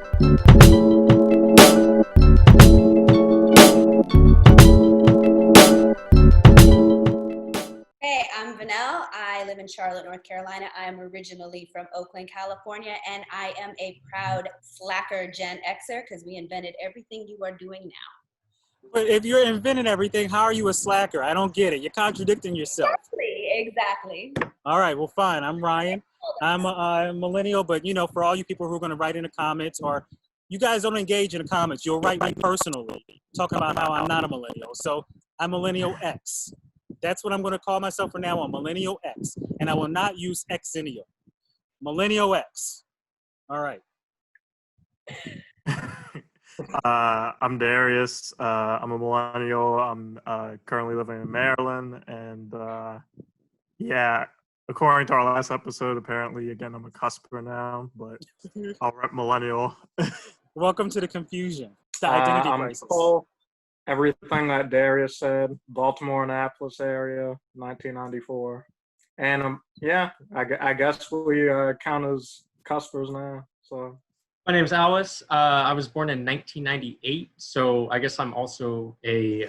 Hey, I'm Vanelle. I live in Charlotte, North Carolina. I'm originally from Oakland, California, and I am a proud slacker Gen Xer because we invented everything you are doing now. But if you're inventing everything, how are you a slacker? I don't get it. You're contradicting yourself. Exactly. All right, well, fine. I'm Ryan. I'm a millennial, but for all you people who are going to write in the comments, or you guys don't engage in the comments, you'll write me personally talking about how I'm not a millennial. So I'm Millennial X. That's what I'm going to call myself from now on, Millennial X. And I will not use Xennial. Millennial X. All right. I'm Darius. I'm a millennial. I'm currently living in Maryland. And yeah, according to our last episode, apparently, again, I'm a cusper now, but I'll rep millennial. Welcome to the confusion. The identity crisis. Cole. Everything that Darius said, Baltimore, Annapolis area, 1994. And yeah, I guess we count as cuspers now. So my name is Alice. I was born in 1998, so I guess I'm also a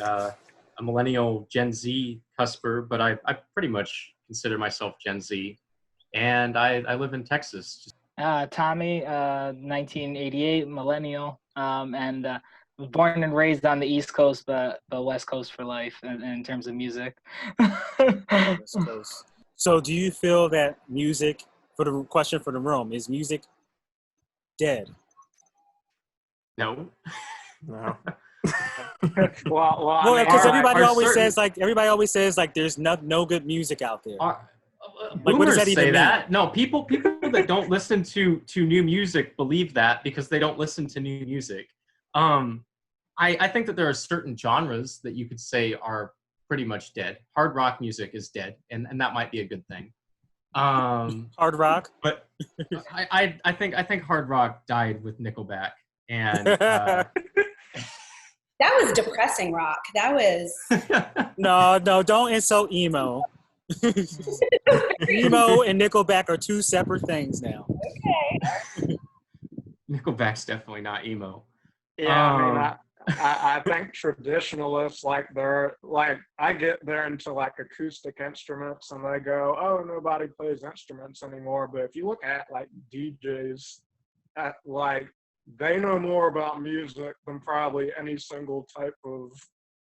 millennial Gen Z cusper, but I pretty much consider myself Gen Z. And I live in Texas. Tommy, 1988, millennial, and was born and raised on the East Coast, but West Coast for life in terms of music. West Coast. So do you feel that music, for the question for the room, is music dead? No. No. well, Because everybody always says there's no good music out there. What does that even mean? That? No, people that don't listen to new music believe that because they don't listen to new music. I think that there are certain genres that you could say are pretty much dead. Hard rock music is dead, and that might be a good thing. Hard rock? But I think hard rock died with Nickelback. And that was depressing rock. That was No, don't insult emo. Emo and Nickelback are two separate things now. Okay. Nickelback's definitely not emo. Yeah, I think traditionalists I get there into acoustic instruments and they go, oh, nobody plays instruments anymore. But if you look at DJs, they know more about music than probably any single type of,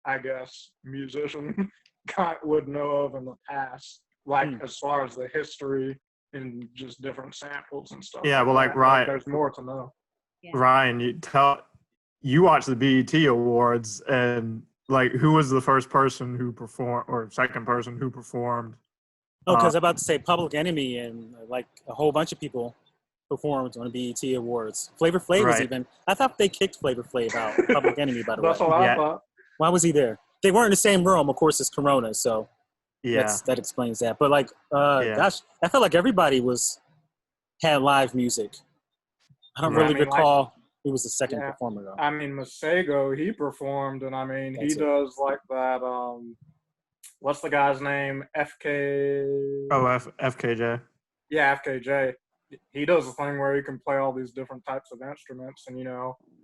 I guess, musician would know of in the past. As far as the history and just different samples and stuff. Yeah, well, Ryan, there's more to know. Yeah. Ryan, you watched the BET Awards, and who was the first person who performed, or second person who performed? Oh, because I'm about to say Public Enemy and a whole bunch of people performed on the BET Awards. Flavor Flav was even. I thought they kicked Flavor Flav out. Public Enemy, by the way. That's what I thought. Why was he there? They weren't in the same room. Of course, it's Corona, so that explains that. But gosh, I felt like everybody had live music. I don't really recall. Who was the second performer, though? Masego, he performed, and he does that, what's the guy's name? FK... Oh, FKJ. Yeah, FKJ. He does a thing where he can play all these different types of instruments, and,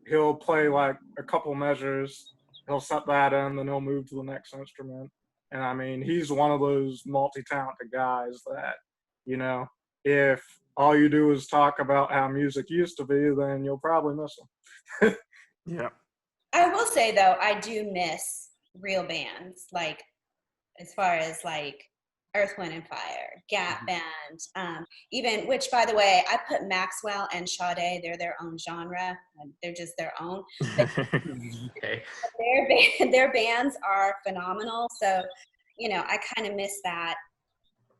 he'll play, a couple measures, he'll set that in, then he'll move to the next instrument. And, he's one of those multi-talented guys that, if all you do is talk about how music used to be, then you'll probably miss them. Yeah. I will say, though, I do miss real bands, as far as Earth, Wind & Fire, Gap Band, even, which, by the way, I put Maxwell and Sade, they're their own genre. They're just their own. Okay. Their bands are phenomenal. So, I kind of miss that.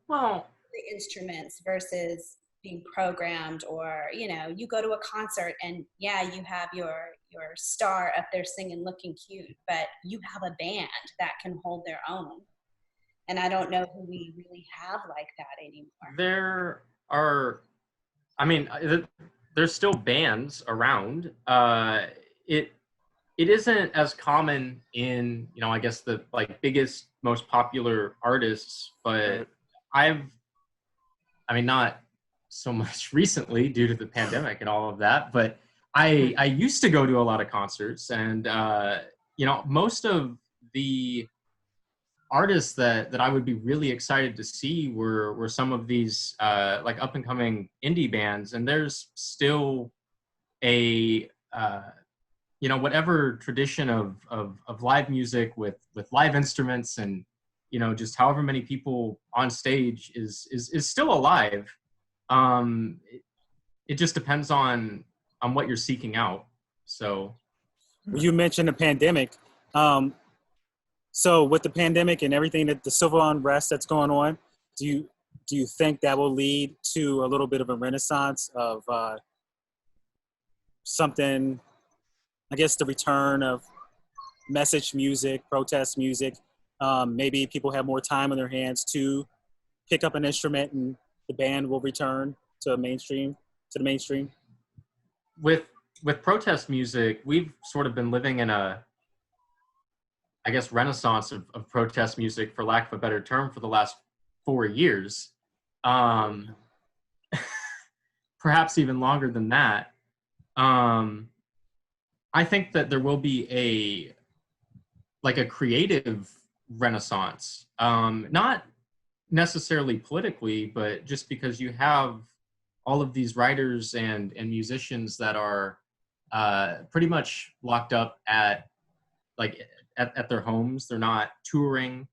Well, the instruments versus being programmed, or you go to a concert and you have your star up there singing looking cute, but you have a band that can hold their own, and I don't know who we really have like that anymore. There are, there's still bands around. It isn't as common in I guess the biggest, most popular artists, but not so much recently due to the pandemic and all of that, but I used to go to a lot of concerts, and most of the artists that I would be really excited to see were some of these like up and coming indie bands, and there's still a whatever tradition of live music with live instruments and just however many people on stage is still alive. It just depends on what you're seeking out. So you mentioned the pandemic. So with the pandemic and everything, that the civil unrest that's going on, do you think that will lead to a little bit of a renaissance of something, I guess the return of message music, protest music? Maybe people have more time on their hands to pick up an instrument and the band will return to the mainstream. With protest music, we've sort of been living in a, I guess, renaissance of protest music, for lack of a better term, for the last 4 years. Perhaps even longer than that. I think that there will be a creative renaissance, not necessarily politically, but just because you have all of these writers and musicians that are pretty much locked up at their homes. They're not touring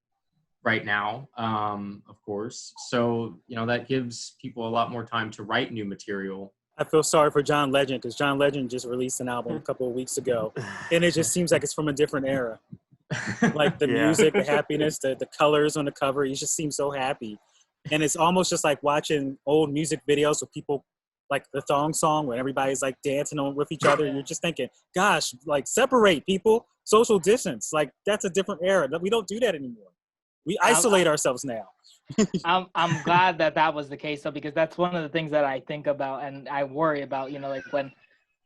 right now, of course. So, that gives people a lot more time to write new material. I feel sorry for John Legend, because John Legend just released an album a couple of weeks ago, and it just seems like it's from a different era. Like the music, the happiness, the colors on the cover, he just seems so happy. And it's almost just like watching old music videos with people, like the thong song, when everybody's like dancing on with each other. And you're just thinking, gosh, like separate people, social distance. Like that's a different era. We don't do that anymore. We isolate ourselves now. I'm glad that was the case, though, because that's one of the things that I think about and I worry about, like when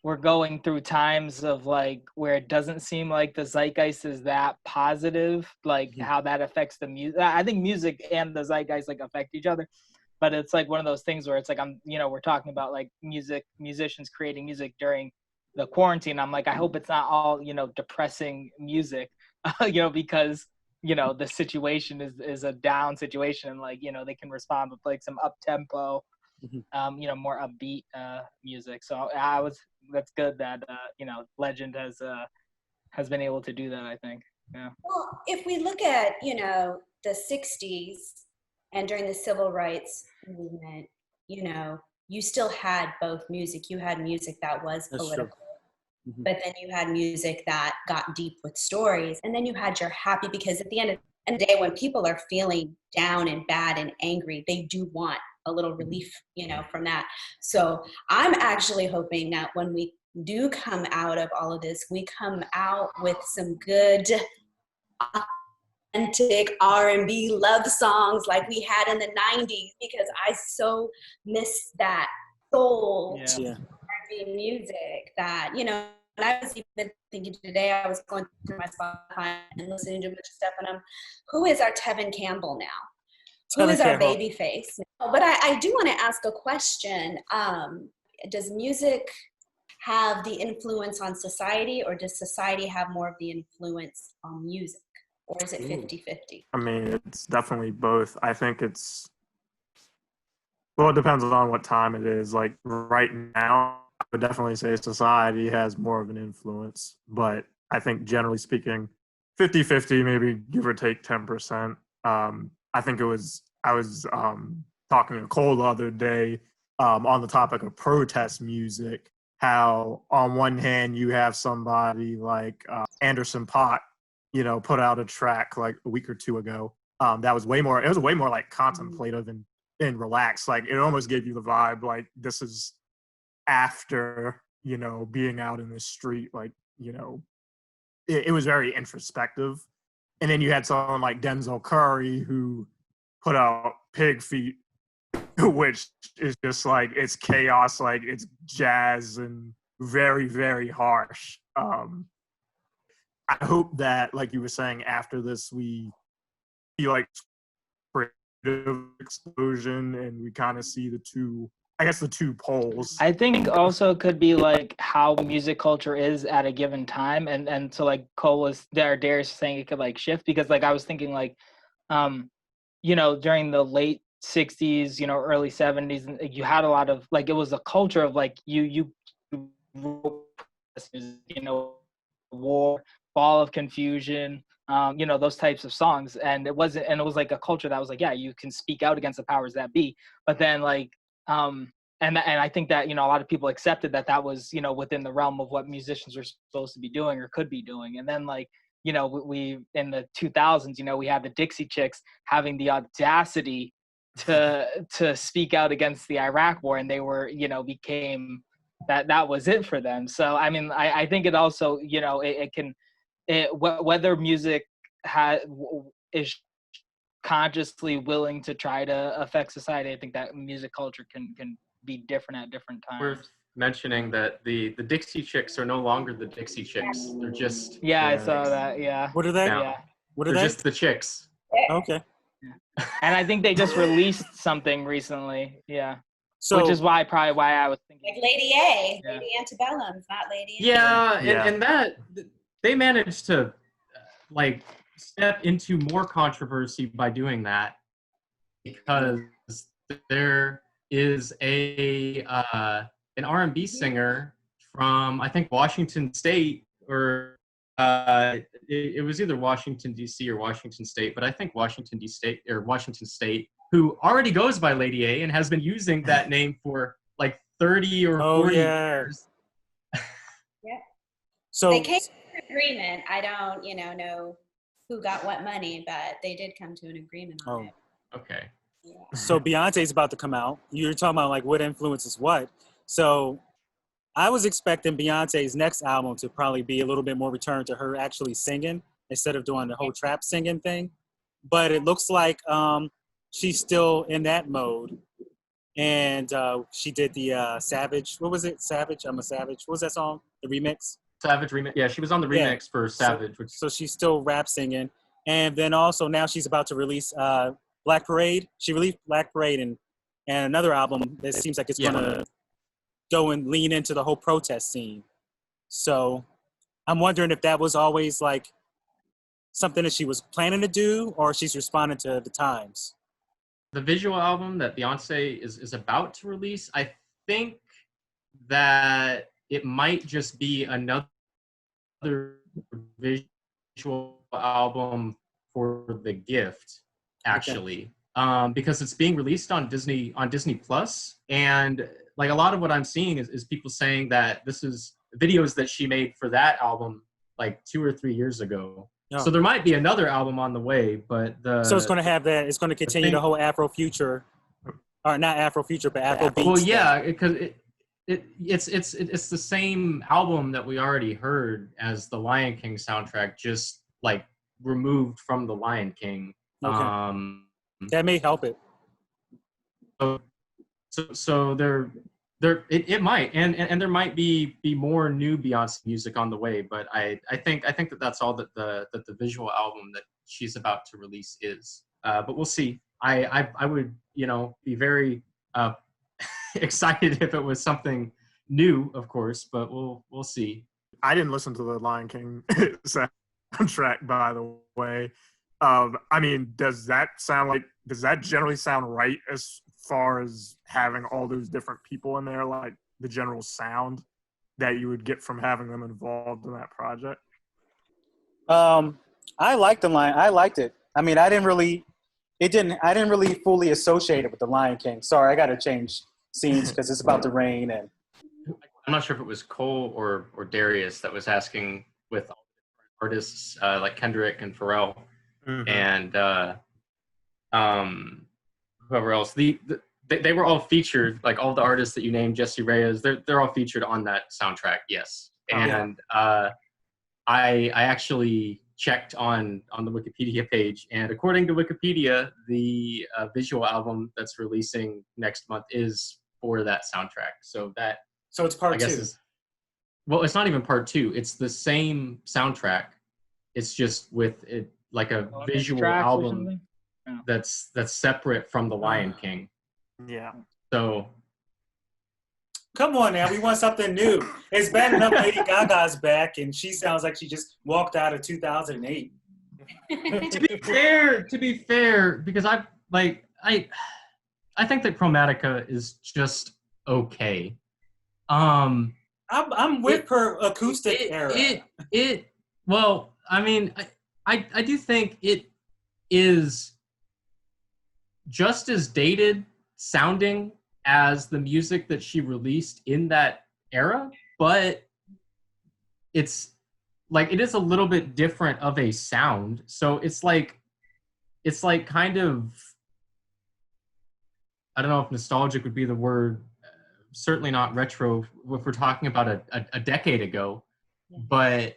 we're going through times of like where it doesn't seem like the zeitgeist is that positive, like how that affects the music. I think music and the zeitgeist like affect each other, but it's like one of those things where it's like we're talking about like musicians creating music during the quarantine. I'm like, I hope it's not all depressing music, because the situation is a down situation, and like they can respond with like some up tempo, more upbeat music. So that's good that Legend has been able to do that, I think. Yeah. Well, if we look at the 60s and during the civil rights movement, you still had both music. You had music that was political, but then you had music that got deep with stories, and then you had your happy, because at the end of the day, when people are feeling down and bad and angry, they do want a little relief, from that. So I'm actually hoping that when we do come out of all of this, we come out with some good, authentic R&B love songs like we had in the 90s, because I so miss that soul R&B music that, and I was even thinking today, I was going through my Spotify and listening to a bunch of stuff, and who is our Tevin Campbell now? Who is our baby face? But I do want to ask a question. Does music have the influence on society, or does society have more of the influence on music? Or is it 50-50? I mean, it's definitely both. I think it depends on what time it is. Like right now, I would definitely say society has more of an influence. But I think generally speaking, 50-50, maybe give or take 10%. I think I was talking to Cole the other day on the topic of protest music, how on one hand you have somebody like Anderson .Paak, put out a track like a week or two ago that was way more like contemplative and relaxed. Like it almost gave you the vibe like this is after, being out in the street, like, it was very introspective. And then you had someone like Denzel Curry who put out Pig Feet, which is just like, it's chaos, like it's jazz and very, very harsh. I hope that, like you were saying, after this, we see like creative explosion and we kind of see the two I guess the two poles. I think also could be like how music culture is at a given time, and so like Cole was there, Darius was saying it could like shift, because like I was thinking like, you know, during the late 60s, you know, early 70s, and you had a lot of like, it was a culture of like you know, war, ball of confusion, you know, those types of songs. And it was like a culture that was like, yeah, you can speak out against the powers that be. But then like, and I think that, you know, a lot of people accepted that that was, you know, within the realm of what musicians were supposed to be doing or could be doing. And then like, you know, we in the 2000s, you know, we had the Dixie Chicks having the audacity to speak out against the Iraq war, and they were, you know, became that was it for them. So I mean, I think it also, you know, whether music is consciously willing to try to affect society, I think that music culture can be different at different times. Worth mentioning that the Dixie Chicks are no longer the Dixie Chicks. They're just I saw that. Yeah. What are they? now. Yeah. What are They're they? just the Chicks. Okay. And I think they just released something recently. Yeah. So, which is probably why I was thinking. Like Lady A, Yeah. Lady Antebellum's not Lady A. Yeah, and that they managed to like step into more controversy by doing that, because there is an R&B singer from, I think, Washington State, or it was either Washington D.C. or Washington State, but I think Washington State, who already goes by Lady A and has been using that name for like 30 or 40 years. Yeah. So they came to an agreement. I don't, know who got what money, but they did come to an agreement on it. Okay. Yeah. So Beyonce's about to come out. You're talking about like what influences what. So I was expecting Beyonce's next album to probably be a little bit more return to her actually singing instead of doing the whole trap singing thing. But it looks like she's still in that mode. And she did the Savage. What was it? Savage. I'm a Savage. What was that song? The remix? Savage remix. Yeah, she was on the remix for Savage. So she's still rap singing. And then also now she's about to release Black Parade. She released Black Parade and another album that seems like it's going to go and lean into the whole protest scene. So I'm wondering if that was always like something that she was planning to do, or she's responding to the times. The visual album that Beyonce is about to release, I think that it might just be another visual album for The Gift, actually. Okay. Because it's being released on Disney Plus, and like a lot of what I'm seeing is people saying that this is videos that she made for that album like 2 or 3 years ago. Oh. So there might be another album on the way, but so it's going to have that. It's going to continue the whole Afrofuture, or not Afrofuture, but Afrobeats. Well, yeah, because it's the same album that we already heard as the Lion King soundtrack, just like removed from the Lion King. Okay. That may help it. So it might, and there might be more new Beyonce music on the way, but I think that that's all that the visual album that she's about to release is. But we'll see. I would be very excited if it was something new, of course, but we'll see. I didn't listen to the Lion King soundtrack, by the way. I mean, does that generally sound right as far as having all those different people in there, like the general sound that you would get from having them involved in that project? I liked the line. I liked it. I mean, I didn't really fully associate it with the Lion King. Sorry, I got to change scenes because it's about to rain. And I'm not sure if it was Cole or Darius that was asking with artists like Kendrick and Pharrell, and whoever else. They were all featured, like all the artists that you named, Jesse Reyes. They're all featured on that soundtrack. Yes, and I actually checked on the Wikipedia page, and according to Wikipedia, the visual album that's releasing next month is for that soundtrack. So it's part 2. Well, it's not even part 2. It's the same soundtrack. It's just with it like a visual album that's separate from the Lion King. Yeah. So Come on now, we want something new. It's bad enough Lady Gaga's back, and she sounds like she just walked out of 2008. To be fair, because I think that Chromatica is just okay. I'm with her acoustic era. Well, I mean, I do think it is just as dated sounding as the music that she released in that era, but it's like it is a little bit different of a sound. So it's like kind of, I don't know if nostalgic would be the word, certainly not retro if we're talking about a decade ago, but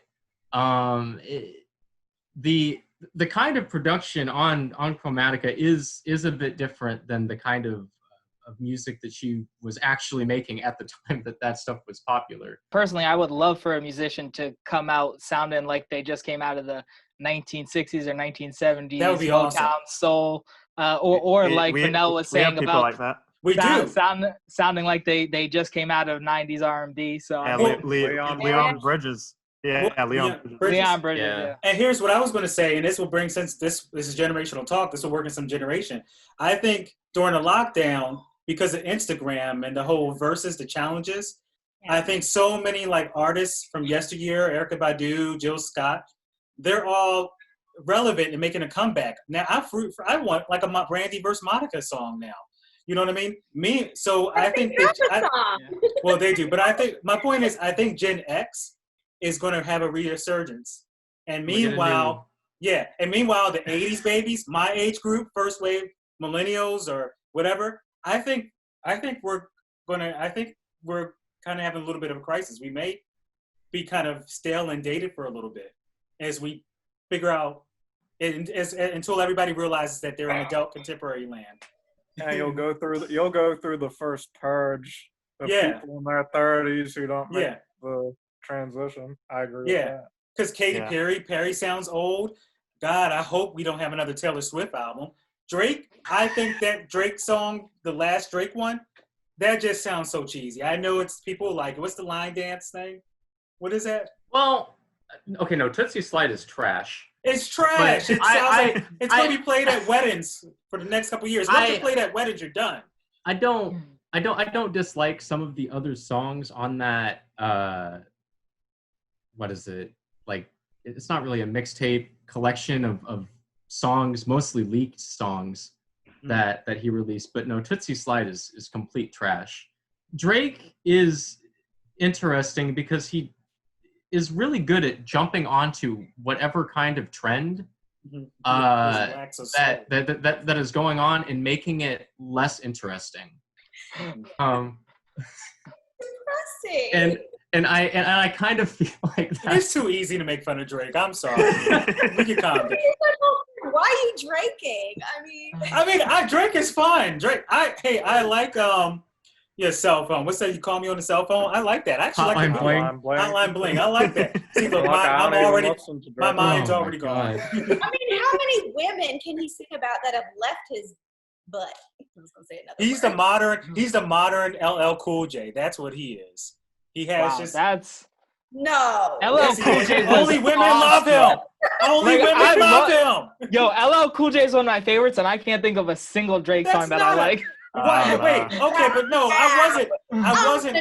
the kind of production on Chromatica is a bit different than the kind of music that she was actually making at the time that stuff was popular. Personally, I would love for a musician to come out sounding like they just came out of the 1960s or 1970s. That would be Motown, awesome. Soul, or like Vanilla was saying about like that. We do. Sounding like they just came out of 90s R&B. So Yeah, Leon Bridges. Yeah, Leon Bridges. Leon Bridges, Yeah. And here's what I was going to say, and this will bring, since this is generational talk, this will work in some generation. I think during the lockdown, because of Instagram and the whole versus, the challenges, I think so many like artists from yesteryear, Erykah Badu, Jill Scott, they're all relevant and making a comeback. Now I want like a Brandy versus Monica song now. You know what I mean? So I think well, they do, but I think my point is I think Gen X is going to have a resurgence. And meanwhile, the 80s babies, my age group, first wave millennials or whatever, I think we're kind of having a little bit of a crisis. We may be kind of stale and dated for a little bit as we figure out until everybody realizes that they're in adult contemporary land. Yeah, you'll go through the first purge of people in their 30s who don't make the transition. I agree with that. Because Katy Perry sounds old. God, I hope we don't have another Taylor Swift album. Drake, I think that Drake song, the last Drake one, that just sounds so cheesy. I know it's people like, what's the line dance thing? What is that? Well, okay, no, Tootsie Slide is trash. It's trash. It sounds like it's going to be played at weddings for the next couple of years. Once you play at weddings, you're done. I don't dislike some of the other songs on that. What is it? Like, it's not really a mixtape collection of songs, mostly leaked songs that he released. But no, Tootsie Slide is complete trash. Drake is interesting because he is really good at jumping onto whatever kind of trend that is going on and making it less interesting. And I kind of feel like that. It's too easy to make fun of Drake. I'm sorry. We can calm down. Why are you draking? Drake is fine. Drake. I like your cell phone. What's that? You call me on the cell phone? I like that. I actually like that. Hotline Bling. I like that. See, look, my mind's already gone. How many women can he sing about that have left his butt? I was gonna say another word. He's the modern LL Cool J. That's what he is. He has No. LL Cool J. Only women love him. Only women love him. Yo, LL Cool J is one of my favorites, and I can't think of a single Drake song that I like. Wait, okay, but no, I wasn't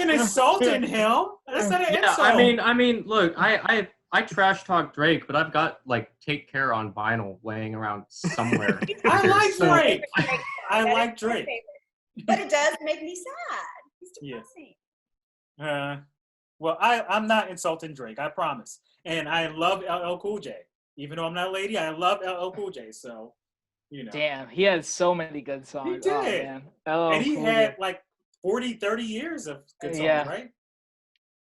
insulting him. That's not an insult. I mean, look, I trash talk Drake, but I've got like Take Care on vinyl laying around somewhere. I like Drake. I like Drake. But it does make me sad. He's depressing. Well, I'm not insulting Drake, I promise. And I love LL Cool J. Even though I'm not a lady, I love LL Cool J, so, you know. Damn, he has so many good songs. He did. Oh, man. And he had like 40, 30 years of good songs, right?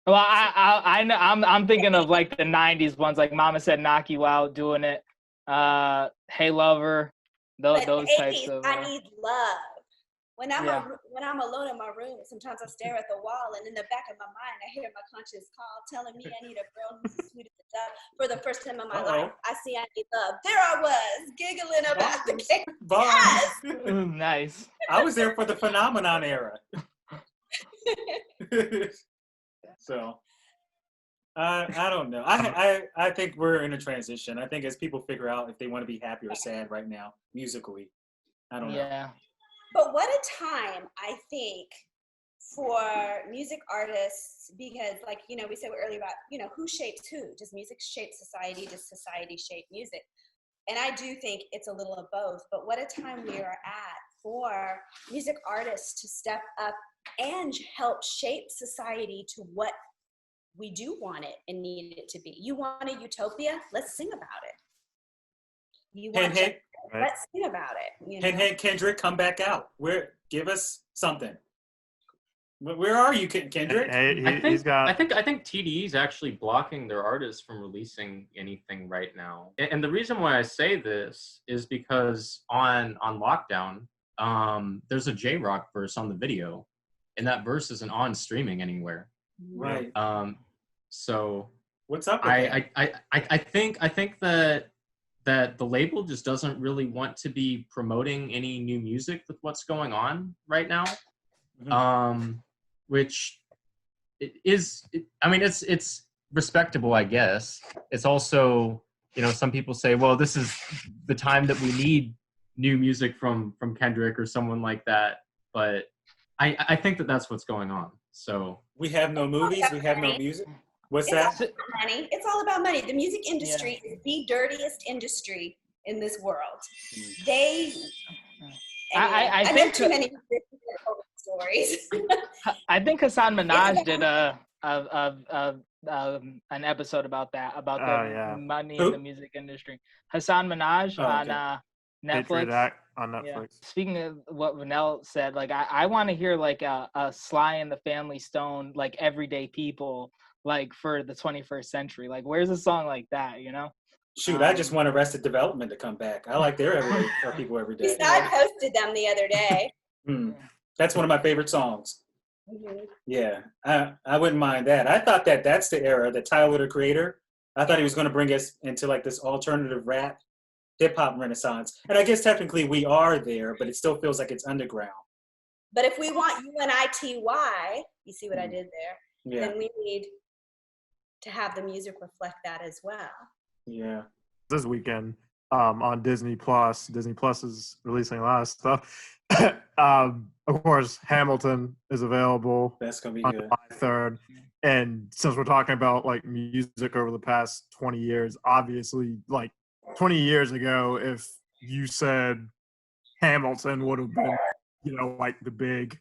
Well, I know, I'm thinking of like the 90s ones, like Mama Said Knock You Out, Doing It, Hey Lover, those types of. I need love. When I'm alone in my room, sometimes I stare at the wall, and in the back of my mind, I hear my conscience call, telling me I need a girl who's as sweet as a dove. For the first time in my life, I see I need love. There I was, giggling about the game. Yes. Nice. I was there for the Phenomenon era. So I don't know. I think we're in a transition. I think as people figure out if they want to be happy or sad right now musically, I don't know. Yeah. But what a time, I think, for music artists, because like, you know, we said earlier about, you know, who shapes who? Does music shape society? Does society shape music? And I do think it's a little of both, but what a time we are at for music artists to step up and help shape society to what we do want it and need it to be. You want a utopia? Let's sing about it. You want let's sing about it. You know? Hey, Kendrick, come back out. Give us something. Where are you, Kendrick? Hey, he's got. I think TDE is actually blocking their artists from releasing anything right now. And the reason why I say this is because on Lockdown, there's a J-Rock verse on the video, and that verse isn't on streaming anywhere. Right. So what's up with that? I think that the label just doesn't really want to be promoting any new music with what's going on right now. Mm-hmm. Which I mean, it's respectable, I guess. It's also, you know, some people say, well, this is the time that we need new music from Kendrick or someone like that. But I think that that's what's going on. So we have no movies, we have no music. What's it's that? All about money. It's all about money. The music industry is the dirtiest industry in this world. I think too many stories. I think Hassan Minaj did an episode about that, about the money in the music industry. Hassan Minaj on Netflix. On Netflix. Yeah. Speaking of what Vanell said, like I want to hear like a Sly and the Family Stone, like Everyday People, like for the 21st century. Like where's a song like that, you know? Shoot, I just want Arrested Development to come back. I like their People Every Day. I posted them the other day. That's one of my favorite songs. Mm-hmm. Yeah, I wouldn't mind that. I thought that's the era that Tyler, the Creator, I thought he was going to bring us into like this alternative rap, hip hop renaissance. And I guess technically we are there, but it still feels like it's underground. But if we want UNITY, you see what I did there? Yeah. Then we need to have the music reflect that as well. Yeah. This weekend on Disney Plus is releasing a lot of stuff. Of course, Hamilton is available. That's gonna be on good. July 3rd. And since we're talking about like music over the past 20 years, obviously, like 20 years ago, if you said Hamilton would have been, you know, like the big,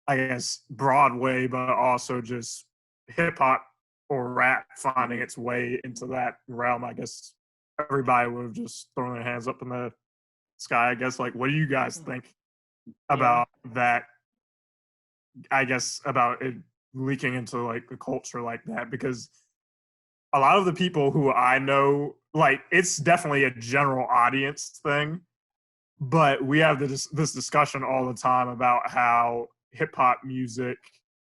I guess, Broadway, but also just hip hop or rap finding its way into that realm, I guess everybody would have just thrown their hands up in the sky. I guess, like, what do you guys think about that? I guess about it leaking into like the culture like that, because a lot of the people who I know, like, it's definitely a general audience thing, but we have this discussion all the time about how hip hop music,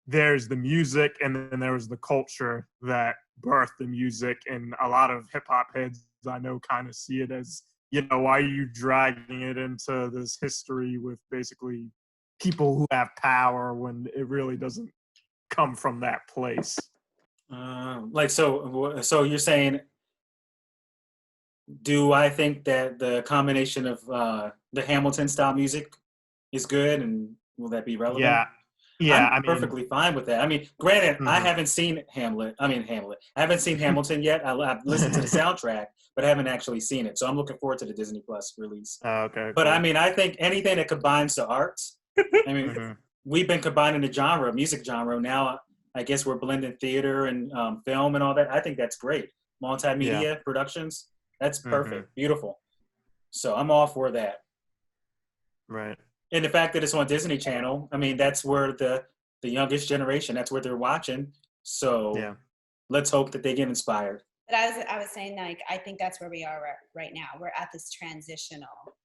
there's the music and then there's the culture that birthed the music, and a lot of hip hop heads I know kind of see it as, you know, why are you dragging it into this history with basically people who have power when it really doesn't come from that place? So you're saying, do I think that the combination of the Hamilton style music is good, and will that be relevant? Yeah, I'm perfectly fine with that. I mean, granted, I haven't seen Hamlet. I haven't seen Hamilton yet. I've listened to the soundtrack, but I haven't actually seen it. So I'm looking forward to the Disney Plus release. Okay. But cool. I mean, I think anything that combines the arts. I mean, we've been combining the music genre. Now, I guess we're blending theater and film and all that. I think that's great. Multimedia productions. That's perfect. Beautiful. So I'm all for that. Right. And the fact that it's on Disney Channel, I mean, that's where the youngest generation, that's where they're watching. So let's hope that they get inspired. But I was saying, like, I think that's where we are right now. We're at this transitional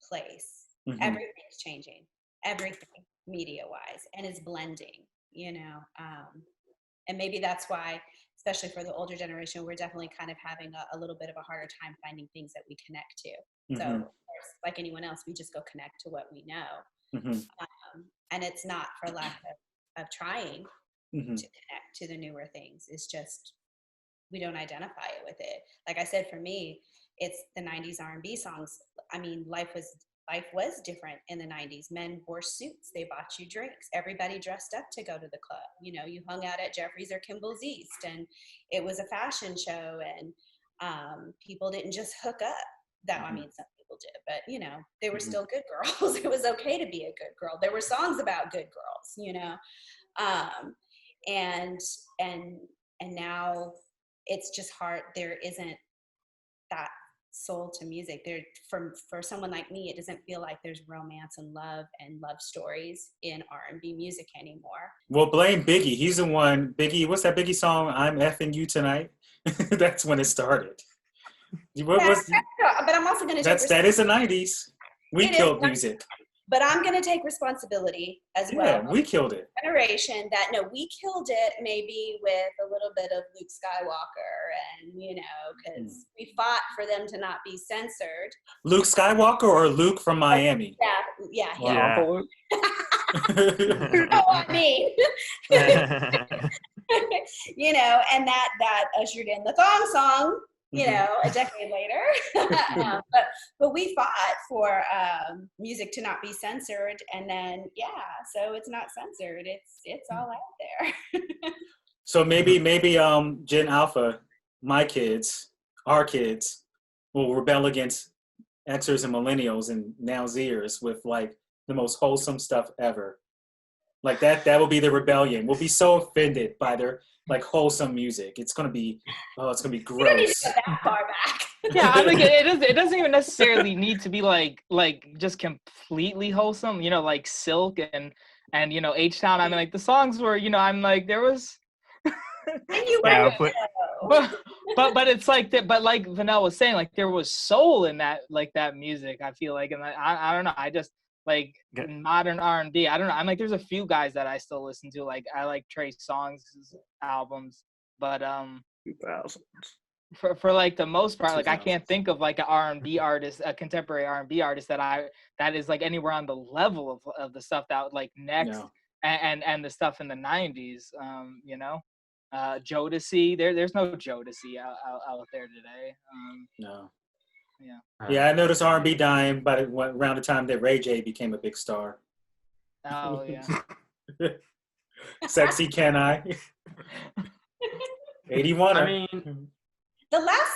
place. Everything's changing. Everything, media-wise, and it's blending, you know. And maybe that's why, especially for the older generation, we're definitely kind of having a little bit of a harder time finding things that we connect to. So, of course, like anyone else, we just go connect to what we know. And it's not for lack trying Mm-hmm. to connect to the newer things. It's just we don't identify it with it. Like I said, for me, it's the 90s R&B songs. I mean, life was different in the 90s. Men wore suits. They bought you drinks. Everybody dressed up to go to the club. You know, you hung out at Jeffrey's or Kimball's East, and it was a fashion show, and people didn't just hook up. That I mean, some people did, but you know, they were still good girls. It was okay to be a good girl. There were songs about good girls, you know, and now it's just hard. There isn't that soul to music. There, for someone like me, it doesn't feel like there's romance and love stories in R&B music anymore. Well, blame Biggie. He's the one. Biggie, what's that Biggie song? I'm effing you tonight. That's when it started. What was? But I'm also going to take that is the 90s. We killed music. But I'm going to take responsibility as well. Yeah, we killed it. Generation that we killed it maybe with a little bit of Luke Skywalker, and you know, because we fought for them to not be censored. Luke Skywalker or Luke from Miami? Yeah. Yeah. You know what I mean? You know, and that ushered in the thong song. You know, a decade later, but we fought for music to not be censored, and then so it's not censored. It's all out there. So maybe Gen Alpha, my kids, our kids, will rebel against Xers and Millennials and now Zers with like the most wholesome stuff ever. Like that will be the rebellion. We'll be so offended by their like wholesome music. It's gonna be gross. You don't need to go that far back. Yeah, I think it doesn't even necessarily need to be like just completely wholesome. You know, like Silk and you know H-Town. I mean, like the songs were, you know, I'm like there was. And you but it's like that. But like Vanilla was saying, like there was soul in that music. I feel like, and I don't know. I just like modern R&B. I don't know. I'm like there's a few guys that I still listen to. Like I like Trey Songz albums, but 2000s. For like the most part, like I can't think of like an R&B artist, a contemporary R&B artist that is like anywhere on the level of the stuff that like Next and the stuff in the 90s. You know, Jodeci. There's no Jodeci out there today. No. Yeah. I noticed R&B dying by around the time that Ray J became a big star. Oh yeah. Sexy Can I? 81. I mean, the last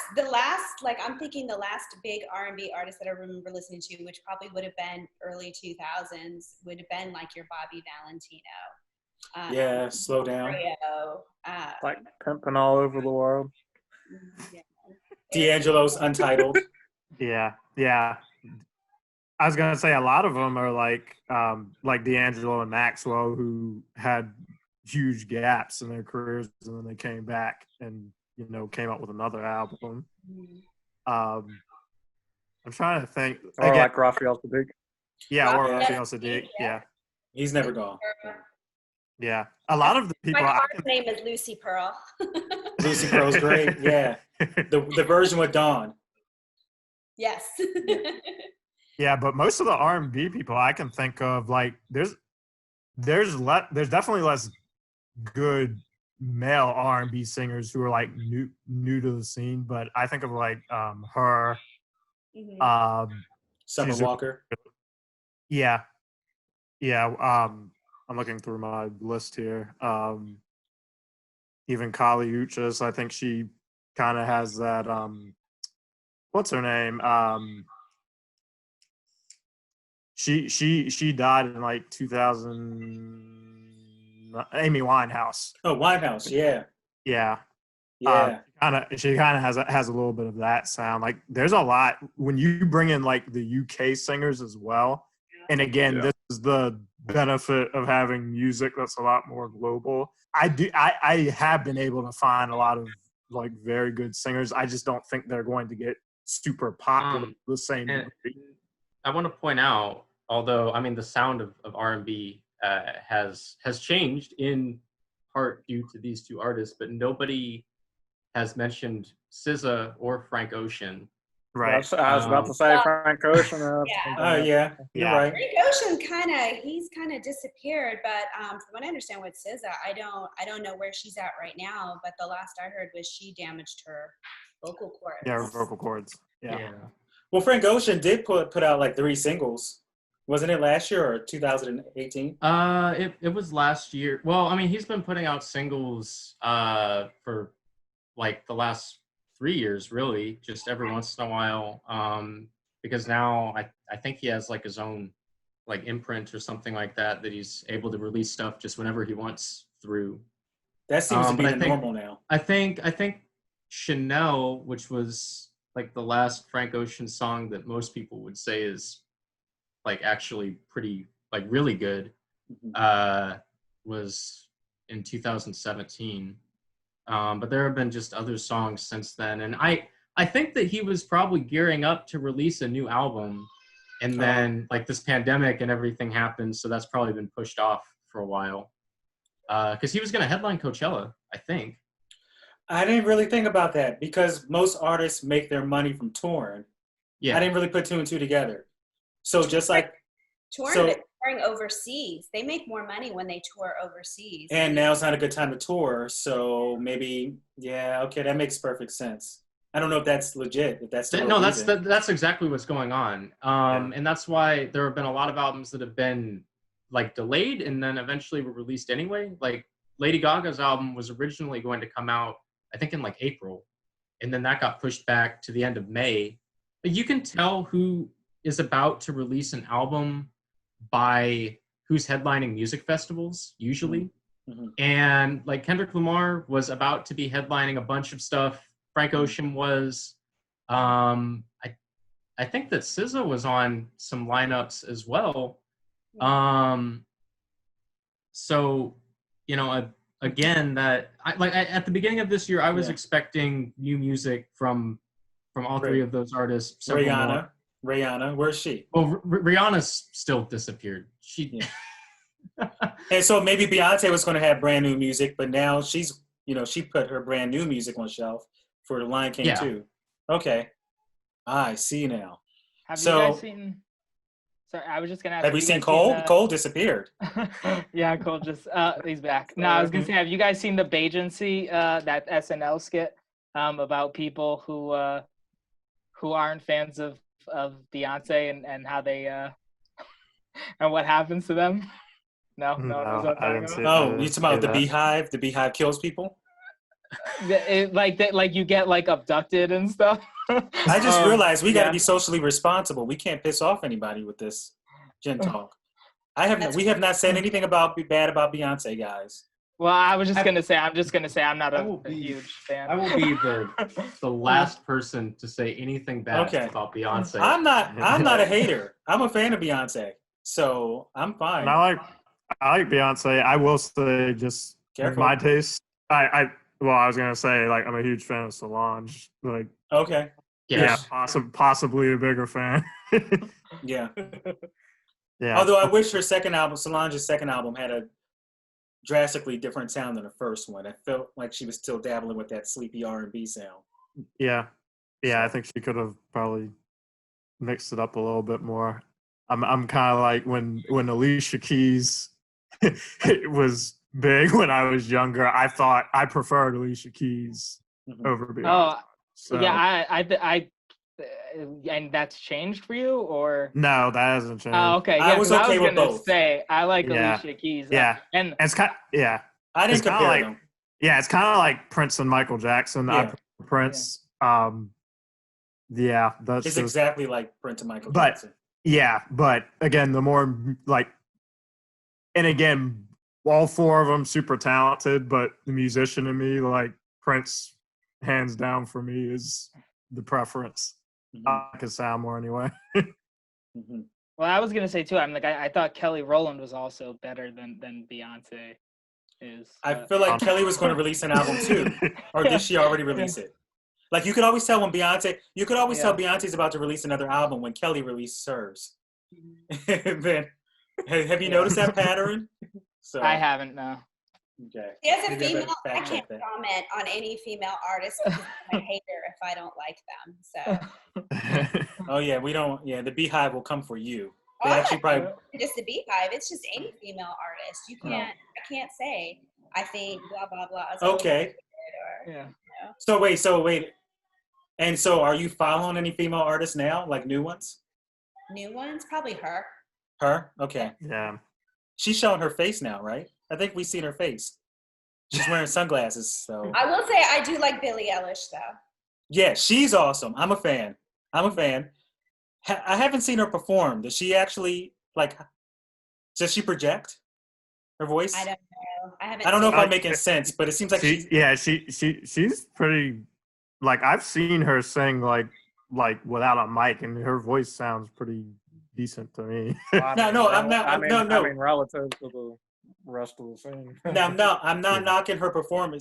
like I'm thinking the last big R&B artist that I remember listening to, which probably would have been early 2000s, would have been like your Bobby Valentino. Slow down. Like pimping all over the world. D'Angelo's Untitled. Yeah. I was gonna say a lot of them are like D'Angelo and Maxwell, who had huge gaps in their careers, and then they came back and came out with another album. I'm trying to think. Or like Raphael Sadiq. Yeah, or Raphael Sadiq. Yeah, he's never gone. Yeah, a lot of the people. My artist name is Lucy Pearl. Lucy Pearl's great. Yeah, the version with Dawn. Yes. Yeah, but most of the R&B people I can think of, like there's definitely less good male R&B singers who are like new to the scene. But I think of like her, Summer Walker. Yeah. I'm looking through my list here. Even Kali Uchis, I think she kind of has that. What's her name? She died in like 2000. Amy Winehouse. Oh, Winehouse, yeah. Yeah. She kind of has a little bit of that sound. Like there's a lot when you bring in like the UK singers as well. And again, this is the benefit of having music that's a lot more global. I have been able to find a lot of like very good singers. I just don't think they're going to get super popular the same way. I want to point out, although I mean the sound of R&B has changed in part due to these two artists, but nobody has mentioned SZA or Frank Ocean Right. I was about to say Frank Ocean. Yeah. Oh yeah, you're Yeah. right. Frank Ocean he's kind of disappeared, but from what I understand with SZA, I don't know where she's at right now, but the last I heard was she damaged her vocal cords. Yeah, vocal cords. Yeah. Well, Frank Ocean did put out like 3 singles. Wasn't it last year or 2018? It was last year. Well, I mean, he's been putting out singles for like the last 3 years, really, just every once in a while. Because now I think he has like his own like imprint or something like that he's able to release stuff just whenever he wants through. That seems to be the but normal now. I think Chanel, which was like the last Frank Ocean song that most people would say is like actually pretty like really good, was in 2017. But there have been just other songs since then, and I think that he was probably gearing up to release a new album, and then like this pandemic and everything happened, so that's probably been pushed off for a while. Because he was going to headline Coachella, I think. I didn't really think about that because most artists make their money from touring. Yeah, I didn't really put 2 and 2 together. So just like touring overseas, they make more money when they tour overseas. And now's not a good time to tour, so maybe okay, that makes perfect sense. I don't know if that's legit. If that's that's exactly what's going on, and that's why there have been a lot of albums that have been like delayed and then eventually were released anyway. Like Lady Gaga's album was originally going to come out, I think, in like April, and then that got pushed back to the end of May. But you can tell who is about to release an album by who's headlining music festivals usually. And like Kendrick Lamar was about to be headlining a bunch of stuff. Frank Ocean was. I think that SZA was on some lineups as well. So, you know, again, that at the beginning of this year, I was expecting new music from all 3 of those artists. Rihanna, where's she? Well, Rihanna's still disappeared. And so maybe Beyonce was going to have brand new music, but now she's, she put her brand new music on shelf for The Lion King 2. Okay, I see now. Have you guys seen? Sorry, I was just gonna ask. Have we seen Cole? Cole disappeared. Yeah, Cole just he's back. No, I was gonna say, have you guys seen the Bajancy, that SNL skit about people who aren't fans of Beyonce and how they and what happens to them? No, I didn't see Oh, you talking about the Beehive? The Beehive kills people. Like you get like abducted and stuff. I just realized we got to be socially responsible. We can't piss off anybody with this Gen Talk. We have not said anything bad about Beyonce, guys. Well, I'm just gonna say I'm not a huge fan. I will be the last person to say anything bad about Beyonce. I'm not a hater. I'm a fan of Beyonce, so I'm fine. And I like Beyonce. I will say, just my taste. I was gonna say, like, I'm a huge fan of Solange. Like, okay, possibly a bigger fan. Yeah. Yeah. Although I wish her second album, Solange's second album, had a drastically different sound than the first one. I felt like she was still dabbling with that sleepy R&B sound. Yeah. I think she could have probably mixed it up a little bit more. I'm kind of like when Alicia Keys was big when I was younger. I thought I preferred Alicia Keys over Beyonce. Yeah, I and that's changed for you, or no, that hasn't changed. Oh, okay. Yeah, I was okay with gonna both. Say I like Alicia Keys. And it's kind of, I didn't compare them. Yeah, it's kind of like Prince and Michael Jackson. I prefer Prince. It's exactly like Prince and Michael Jackson. Yeah, but again, the more like, and again, all 4 of them super talented, but the musician in me, like Prince, hands down for me, is the preference. I can sound more anyway. Well, I was gonna say too. I thought Kelly Rowland was also better than Beyonce is. I feel like Kelly was going to release an album too, or did she already release it? Like you could always tell when Beyonce. You could always tell Beyonce's about to release another album when Kelly released hers. Then, have you noticed that pattern? So I haven't. No. Okay. As a female, I can't comment on any female artist because I'm a hater if I don't like them. So Oh yeah, we don't. Yeah, the Beehive will come for you. They oh, actually probably. just the Beehive. It's just any female artist. You can't. I can't say. I think blah blah blah. Is Okay. or, Yeah. you know. So wait. And so, are you following any female artists now, like new ones? New ones, probably her. Her? Okay. Yeah. She's showing her face now, right? I think we've seen her face. She's wearing sunglasses, so. I will say I do like Billie Eilish though. Yeah, she's awesome. I'm a fan. I haven't seen her perform. Does she actually, like, does she project her voice? I don't know. I haven't. I don't know if seen I'm making sense, but it seems like she's pretty. Like I've seen her sing like without a mic, and her voice sounds pretty decent to me. No, I'm not. I mean, No. relative to the rest of the scene. No, I'm not knocking her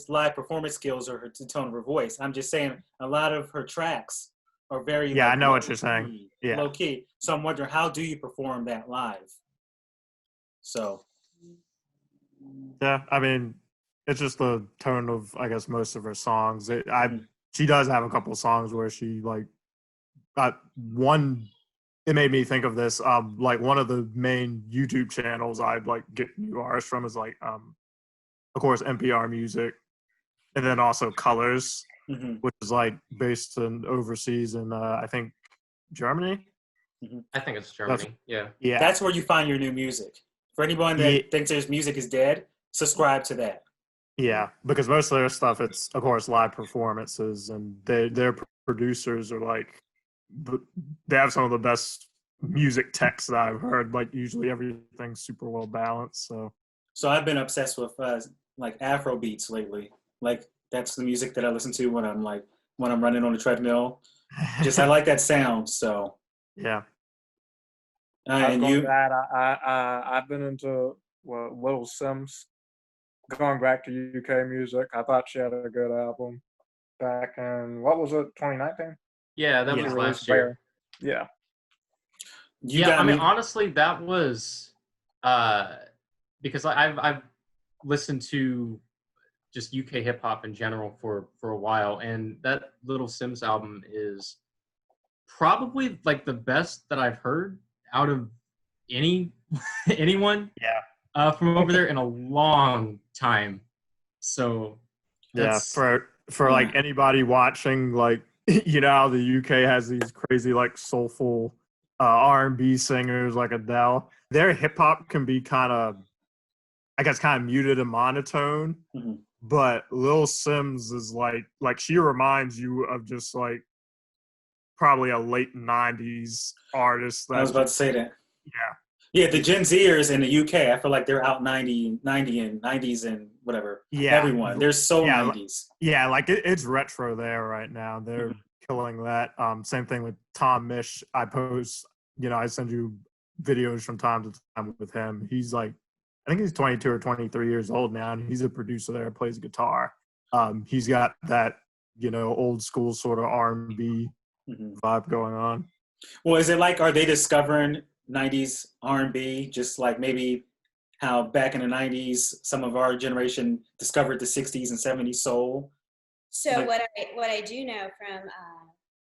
live performance skills or the tone of her voice. I'm just saying a lot of her tracks are very Yeah, like, I know what low you're saying. key, Yeah. low key. So I'm wondering, how do you perform that live? So. Yeah, I mean, it's just the tone of, I guess, most of her songs. She does have a couple of songs where she like one. It made me think of this. Like one of the main YouTube channels I'd like get new artists from is like, of course, NPR Music, and then also Colors, which is like based in overseas in I think Germany. I think it's Germany. Yeah. That's where you find your new music. For anyone that thinks their music is dead, subscribe to that. Yeah, because most of their stuff, it's of course live performances, and their producers are like, they have some of the best music texts that I've heard. Like usually everything's super well balanced. So I've been obsessed with like Afro beats lately. Like that's the music that I listen to when I'm running on the treadmill. Just I like that sound. So yeah. And you? I've been into Little Sims. Going back to UK music, I thought she had a good album back in, what was it, 2019? Yeah, that was last year. Yeah. I mean, honestly, that was because I've listened to just UK hip hop in general for a while, and that Little Sims album is probably like the best that I've heard out of anyone. Yeah. From over there in a long time. So for like anybody watching, like, you know how the UK has these crazy like soulful R&B singers like Adele. Their hip hop can be kind of muted and monotone, but Lil Sims is like she reminds you of just like probably a late 90s artist. I was about to say that. Yeah. Yeah, the Gen Zers in the UK, I feel like they're out 90 and 90s and whatever. Yeah. Everyone. They're so 90s. Yeah, like it's retro there right now. They're killing that. Same thing with Tom Misch. I send you videos from time to time with him. He's like, I think he's 22 or 23 years old now, and he's a producer there, plays guitar. He's got that, old school sort of R&B vibe going on. Well, is it like, are they discovering 90s R&B, just like maybe how back in the 90s some of our generation discovered the 60s and 70s soul? So what I do know from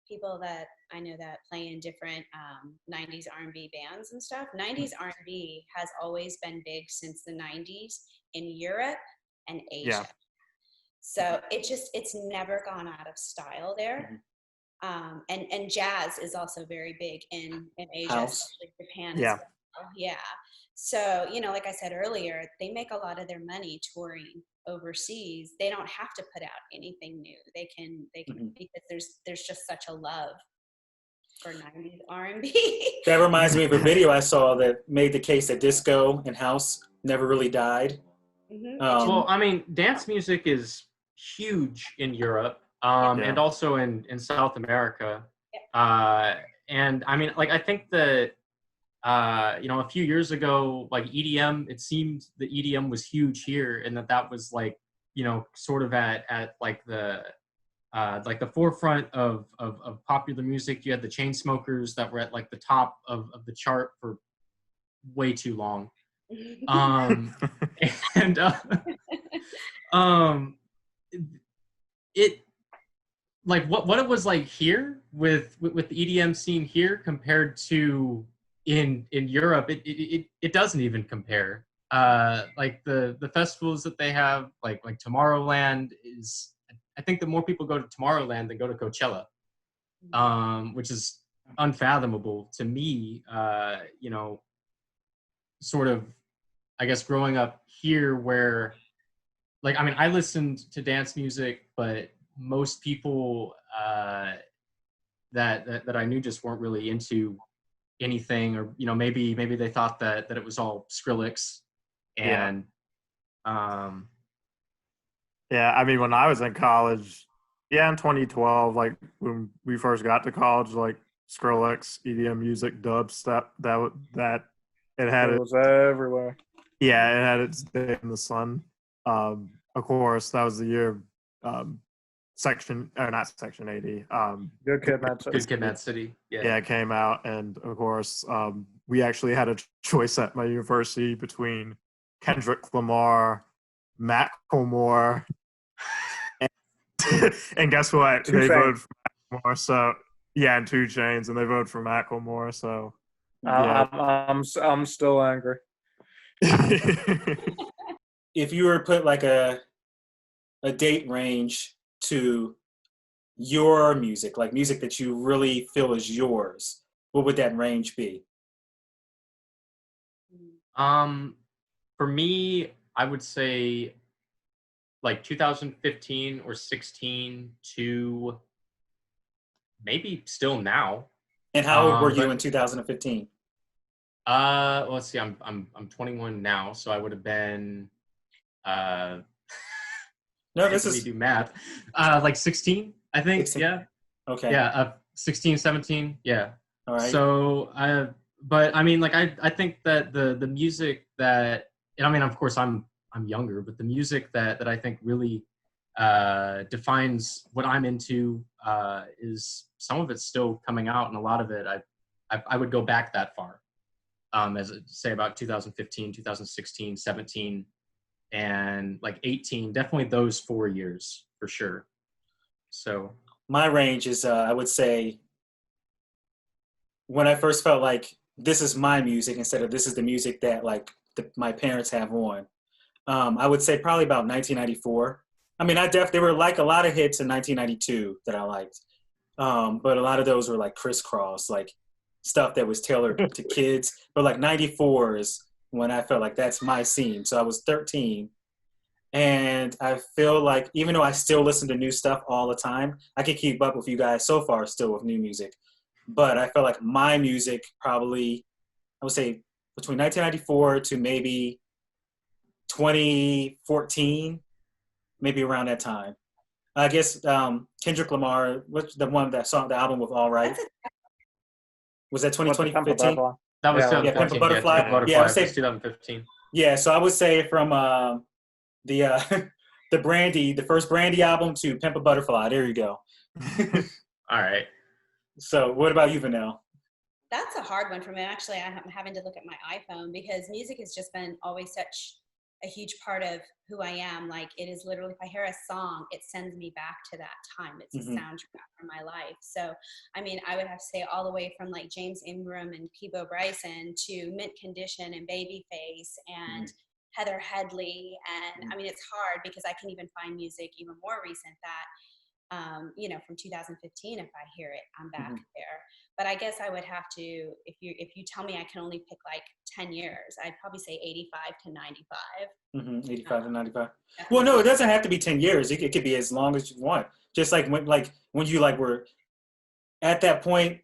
people that I know that play in different 90s R&B bands and stuff, 90s R&B has always been big since the 90s in Europe and Asia. Yeah. So it's never gone out of style there. And jazz is also very big in Asia, especially Japan as well. Yeah. So, like I said earlier, they make a lot of their money touring overseas. They don't have to put out anything new. They can because there's just such a love for 90s R&B. That reminds me of a video I saw that made the case that disco and house never really died. Well, I mean, dance music is huge in Europe. And also in South America. And I mean, like, I think that, a few years ago, like EDM, it seemed the EDM was huge here, and that was like, sort of at like the forefront of popular music. You had the Chainsmokers that were at like the top of the chart for way too long. like what it was like here with the EDM scene here compared to in Europe, it doesn't even compare. Like the festivals that they have, like Tomorrowland is, I think that more people go to Tomorrowland than go to Coachella, which is unfathomable to me. You know, sort of, I guess growing up here where, like, I mean, I listened to dance music, but most people that I knew just weren't really into anything, or you know, maybe they thought that it was all Skrillex, and yeah, I mean, when I was in college, in 2012, like when we first got to college, like Skrillex, EDM music, dubstep, that it was everywhere. Yeah, it had its day in the sun. Of course, that was the year not Section 80. Good Kid, Mad City. Good Kid, Mad City. Yeah, it came out, and of course, we actually had a choice at my university between Kendrick Lamar, Macklemore, and guess what? They voted for Macklemore. So and 2 Chainz, and they voted for Macklemore. So I'm still angry. If you were to put like a date range to your music, like music that you really feel is yours, what would that range be? For me, I would say like 2015 or 16 to maybe still now. And how old were you in 2015? Let's see. I'm 21 now, so I would have been. No, this is. Let me do math. Like 16, I think. 16. Yeah. Okay. Yeah. 16, 17. Yeah. All right. So but I mean, like I think that the music that, and I mean, of course, I'm younger, but the music that I think really defines what I'm into is, some of it's still coming out, and a lot of it I would go back that far, as say about 2015, 2016, 17, and like 18. Definitely those 4 years for sure. So my range is I would say when I first felt like this is my music instead of this is the music that like my parents have on. I would say probably about 1994. I mean, there were like a lot of hits in 1992 that I liked, but a lot of those were like crisscross, like stuff that was tailored to kids. But like 94 is when I felt like that's my scene. So I was 13, and I feel like even though I still listen to new stuff all the time, I can keep up with you guys so far still with new music. But I feel like my music probably, I would say between 1994 to maybe 2014, maybe around that time. I guess Kendrick Lamar, what's the one that song, the album with All Right? Was that 2015? That was Pimp a Butterfly. Yeah, I would say 2015. Yeah, so I would say from the the first Brandy album to Pimp a Butterfly. There you go. All right. So what about you, Vanell? That's a hard one for me. Actually, I'm having to look at my iPhone because music has just been always such a huge part of who I am. Like, it is literally, if I hear a song, it sends me back to that time. It's a soundtrack for my life. So, I mean, I would have to say all the way from like James Ingram and Peebo Bryson to Mint Condition and Babyface and Heather Headley. And I mean, it's hard because I can even find music even more recent that, from 2015, if I hear it, I'm back there. But I guess I would have to, if you tell me I can only pick like 10 years, I'd probably say 85 to 95. 85 to 95. Well, no, it doesn't have to be 10 years. It could be as long as you want. Just like when you like were at that point,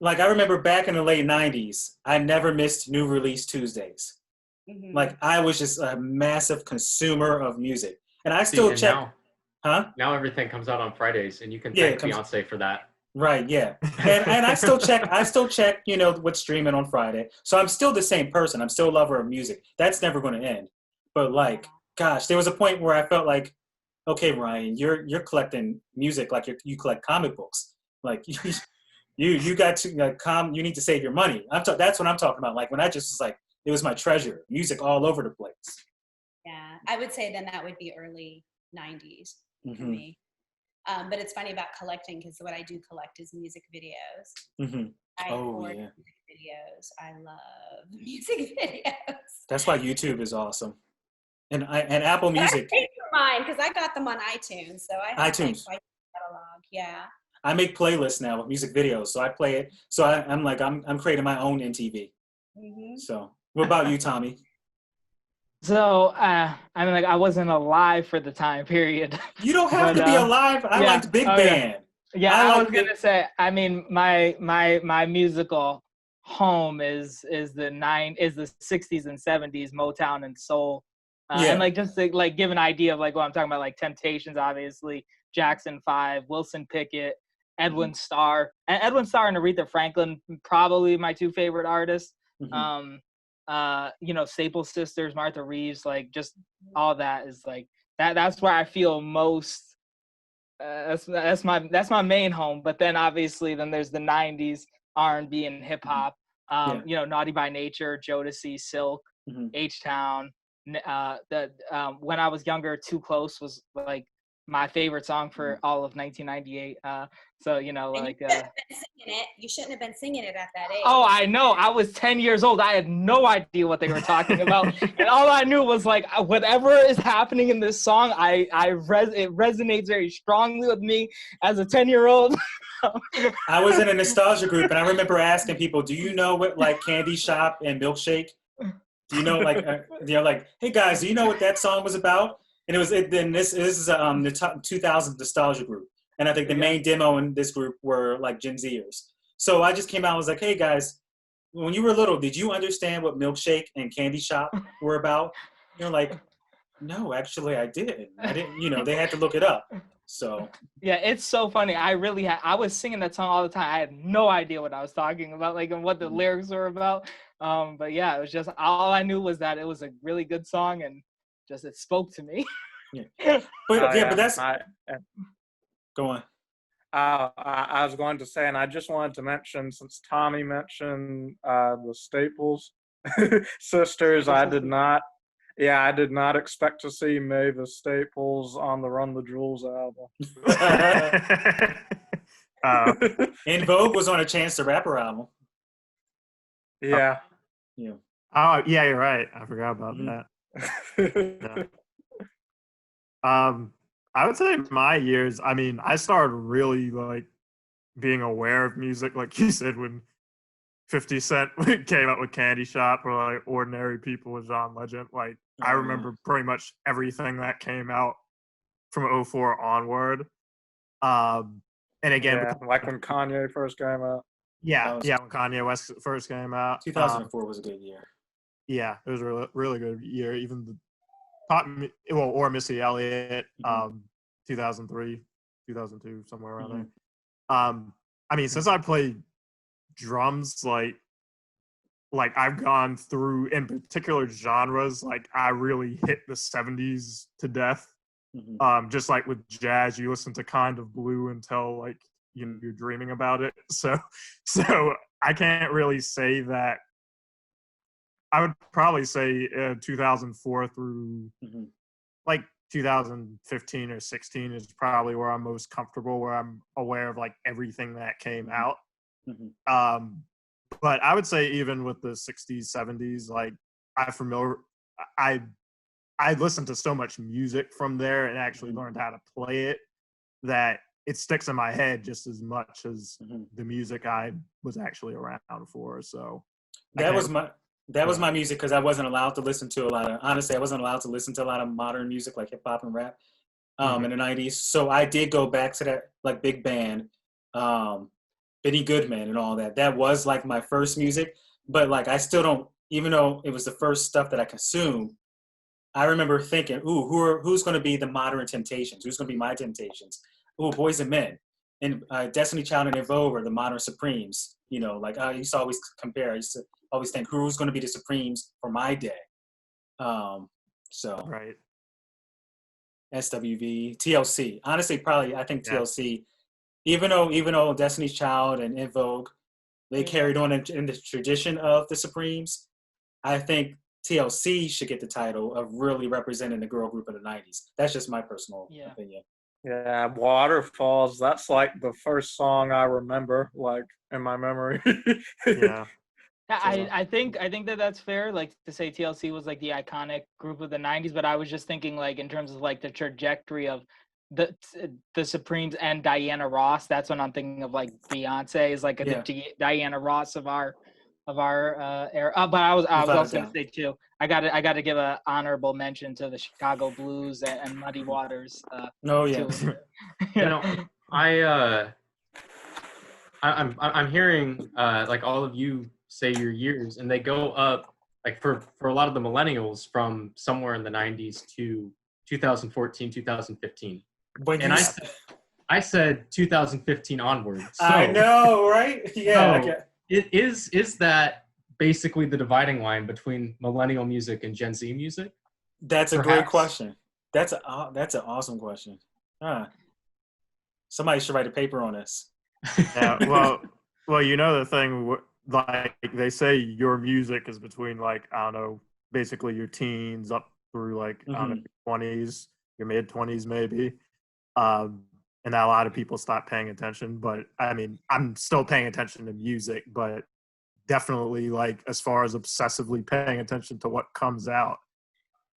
like I remember back in the late 90s, I never missed new release Tuesdays. Like I was just a massive consumer of music. And I still check. Now everything comes out on Fridays, and you can thank Beyonce for that. Right, yeah. And I still check, what's streaming on Friday. So I'm still the same person. I'm still a lover of music. That's never going to end. But like, gosh, there was a point where I felt like, okay, Ryan, you're collecting music like you collect comic books. Like you got to you need to save your money. That's what I'm talking about. Like when I just was like, it was my treasure, music all over the place. Yeah, I would say then that would be early 90s for me. But it's funny about collecting because what I do collect is music videos. Mm-hmm. I hoard Yeah. music videos. I love music videos. That's why YouTube is awesome. And Apple But I Music. pay for mine because I got them on iTunes, so I have like iTunes. my catalog. Yeah. I make playlists now with music videos, so I play it. So I'm creating my own MTV. Mm-hmm. So, what about you, Tommy? So, I mean, like, I wasn't alive for the time period. You don't have to be alive. I liked Big Band. Yeah, I was gonna say. I mean, my musical home is the 60s and 70s Motown and soul, and like just to like give an idea of like what I'm talking about, like Temptations, obviously, Jackson 5, Wilson Pickett, Edwin Starr, and Edwin Starr and Aretha Franklin, probably my two favorite artists. You know, Staple Sisters, Martha Reeves, like just all that is like that's where I feel most. That's my main home. But then obviously then there's the 90s R&B and hip hop. You know, Naughty by Nature, Jodeci, Silk, H-Town. When I was younger, Too Close was like my favorite song for all of 1998. So, you know, and like you shouldn't have been singing it at that age. Oh, I know. I was 10 years old. I had no idea what they were talking about. And all I knew was like whatever is happening in this song, it resonates very strongly with me as a 10-year-old. I was in a nostalgia group and I remember asking people, do you know what like Candy Shop and Milkshake? Do you know like they're like, hey guys, do you know what that song was about? And this is the top 2000 nostalgia group. And I think the main demo in this group were like Gen Zers. So I just came out and was like, hey guys, when you were little, did you understand what Milkshake and Candy Shop were about? You're like, no, actually I didn't. You know, they had to look it up. So yeah, it's so funny. I was singing that song all the time. I had no idea what I was talking about, like, and what the lyrics were about. But yeah, it was just, all I knew was that it was a really good song and just, it spoke to me. But that's, go on. I was going to say, and I just wanted to mention, since Tommy mentioned the Staples sisters, I did not expect to see Mavis Staples on the Run the Jewels album. In Vogue was on a Chance the Rapper album. Yeah. Yeah. Oh, yeah, you're right. I forgot about that. I would say my years, I mean, I started really like being aware of music, like you said, when 50 Cent came out with Candy Shop or like Ordinary People with John Legend. Like I remember pretty much everything that came out from 04 onward. And again, like when Kanye first came out. Yeah, when Kanye West first came out. 2004 was a good year. Yeah, it was a really, really good year. Even the or Missy Elliott, 2003, 2002, somewhere around there. I mean, since I played drums, like I've gone through, in particular genres, like I really hit the 70s to death. Just like with jazz, you listen to Kind of Blue until like you're dreaming about it. So I can't really say that. I would probably say 2004 through like 2015 or 16 is probably where I'm most comfortable, where I'm aware of like everything that came out. But I would say even with the 60s, 70s, like I listened to so much music from there and actually learned how to play it that it sticks in my head just as much as the music I was actually around for. So that was my music, because I wasn't allowed to listen to I wasn't allowed to listen to a lot of modern music like hip hop and rap in the 90s. So I did go back to that, like Big Band, Benny Goodman and all that. That was like my first music, but like I still don't, even though it was the first stuff that I consumed, I remember thinking, ooh, who's going to be the modern Temptations? Who's going to be my Temptations? Ooh, Boys and Men. And Destiny Child and En Vogue were the modern Supremes. You know, like I used to always compare. I used to always think, who's going to be the Supremes for my day? Right. SWV, TLC. Honestly, probably I think TLC. Even though Destiny's Child and En Vogue, they carried on in the tradition of the Supremes, I think TLC should get the title of really representing the girl group of the 90s. That's just my personal opinion. Yeah, Waterfalls. That's like the first song I remember, like in my memory. Yeah. I think that that's fair, like to say TLC was like the iconic group of the 90s, but I was just thinking like in terms of like the trajectory of the Supremes and Diana Ross. That's when I'm thinking of like Beyonce is like the Diana Ross of our era. But I was also gonna say too, I got to give a honorable mention to the Chicago Blues and Muddy Waters. I'm hearing like all of you say your years, and they go up like for a lot of the millennials from somewhere in the 90s to 2014, 2015. And I said 2015 onward. So, I know, right? Yeah. So is that basically the dividing line between millennial music and Gen Z music? That's a great question. That's an awesome question. Somebody should write a paper on this. Yeah, well, you know the thing, like they say your music is between like, I don't know, basically your teens up through like, I don't know, your 20s, your mid 20s maybe. And a lot of people stop paying attention, but I mean, I'm still paying attention to music, but definitely like as far as obsessively paying attention to what comes out.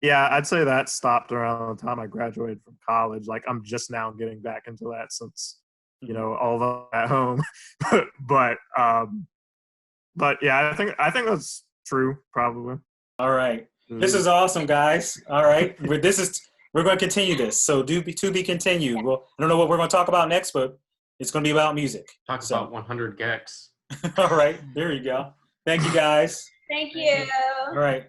Yeah, I'd say that stopped around the time I graduated from college. Like I'm just now getting back into that since, you know, all of at home. but yeah, I think that's true probably. All right. This is awesome, guys. All right. We're going to continue this. So to be continued. Well, I don't know what we're going to talk about next, but it's going to be about music. Talk about 100 gex. All right. There you go. Thank you, guys. Thank you. All right.